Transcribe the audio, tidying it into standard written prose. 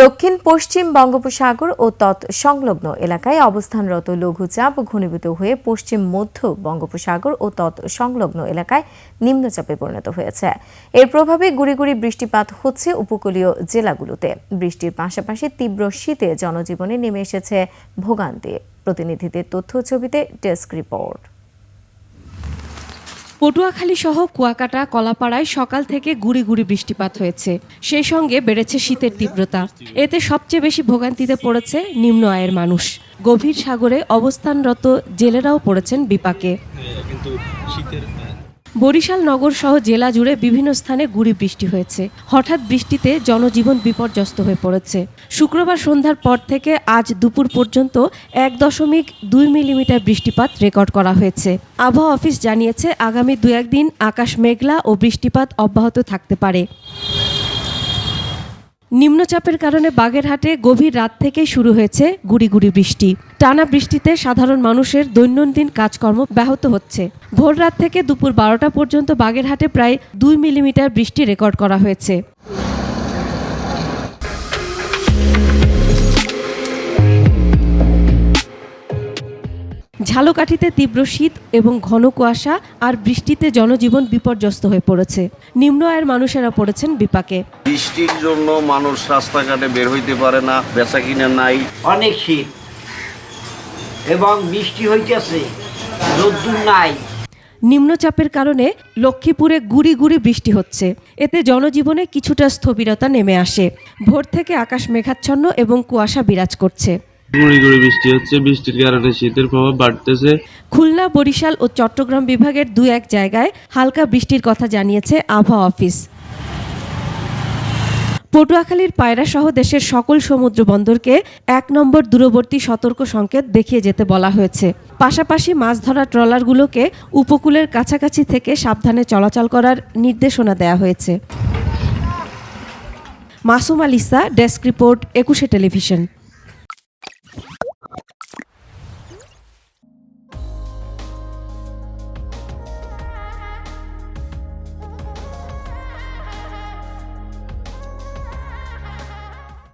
দক্ষিণ পশ্চিম বঙ্গোপসাগর ও তৎসংলগ্ন এলাকায় অবস্থানরত লঘুচাপ ঘনীভূত হয়ে পশ্চিম মধ্য বঙ্গোপসাগর ও তৎসংলগ্ন এলাকায় নিম্নচাপে পরিণত হয়েছে। এর প্রভাবে গুঁড়ি গুঁড়ি বৃষ্টিপাত হচ্ছে উপকূলীয় জেলাগুলোতে। বৃষ্টির পাশাপাশি তীব্র শীতে জনজীবনে নেমে এসেছে ভোগান্তি। প্রতিনিধিদের তথ্য ছবিতে ডেস্ক রিপোর্ট। পটুয়াখালী সহ কুয়াকাটা, কলাপাড়ায় সকাল থেকে গুঁড়ি গুঁড়ি বৃষ্টিপাত হয়েছে। সেই সঙ্গে বেড়েছে শীতের তীব্রতা। এতে সবচেয়ে বেশি ভোগান্তিতে পড়েছে নিম্ন আয়ের মানুষ। গভীর সাগরে অবস্থানরত জেলেরাও পড়েছেন বিপাকে। বরিশাল নগর সহ জেলা জুড়ে বিভিন্ন স্থানে গুঁড়ি বৃষ্টি হয়েছে। হঠাৎ বৃষ্টিতে জনজীবন বিপর্যস্ত হয়ে পড়েছে। শুক্রবার সন্ধ্যার পর থেকে আজ দুপুর পর্যন্ত 1.2 মিলিমিটার বৃষ্টিপাত রেকর্ড করা হয়েছে। আবহাওয়া অফিস জানিয়েছে, আগামী 2-1 দিন আকাশ মেঘলা ও বৃষ্টিপাত অব্যাহত থাকতে পারে। নিম্নচাপের কারণে বাগেরহাটে গভীর রাত থেকেই শুরু হয়েছে গুঁড়ি গুঁড়ি বৃষ্টি। টানা বৃষ্টিতে সাধারণ মানুষের দৈনন্দিন কাজকর্ম ব্যাহত হচ্ছে। ভোর রাত থেকে দুপুর 12টা পর্যন্ত বাগেরহাটে প্রায় 2 মিলিমিটার বৃষ্টি রেকর্ড করা হয়েছে। ঝালকাঠিতে তীব্র শীত এবং ঘন কুয়াশা আর বৃষ্টিতে জনজীবন বিপর্যস্ত হয়ে পড়েছে। নিম্ন আয়ের মানুষেরা পড়েছেন বিপাকে। বৃষ্টির জন্য মানুষ রাস্তাঘাটে বের হইতে পারে না, বেচা কিনা নাই। অনেক শীত এবং বৃষ্টি হইতেছে, রোদ্দুর নাই। নিম্নচাপের কারণে লক্ষ্মীপুরে গুঁড়ি গুঁড়ি বৃষ্টি হচ্ছে। এতে জনজীবনে কিছুটা স্থবিরতা নেমে আসে। ভোর থেকে আকাশ মেঘাচ্ছন্ন এবং কুয়াশা বিরাজ করছে। গুঁড়ি গুঁড়ি বৃষ্টি হচ্ছে, বৃষ্টির কারণে শীতের প্রভাব বাড়তেছে। খুলনা, বরিশাল ও চট্টগ্রাম বিভাগের 2-1 জায়গায় হালকা বৃষ্টির কথা জানিয়েছে আবহাওয়া অফিস। পটুয়াখালীর পায়রা সহ দেশের সকল সমুদ্র বন্দরকে 1 নম্বর দূরবর্তী সতর্ক সংকেত দেখিয়ে যেতে বলা হয়েছে। পাশাপাশি মাছ ধরা ট্রলারগুলোকে উপকূলের কাছাকাছি থেকে সাবধানে চলাচল করার নির্দেশনা দেওয়া হয়েছে। Masum আলিসা, desk report, 21 television.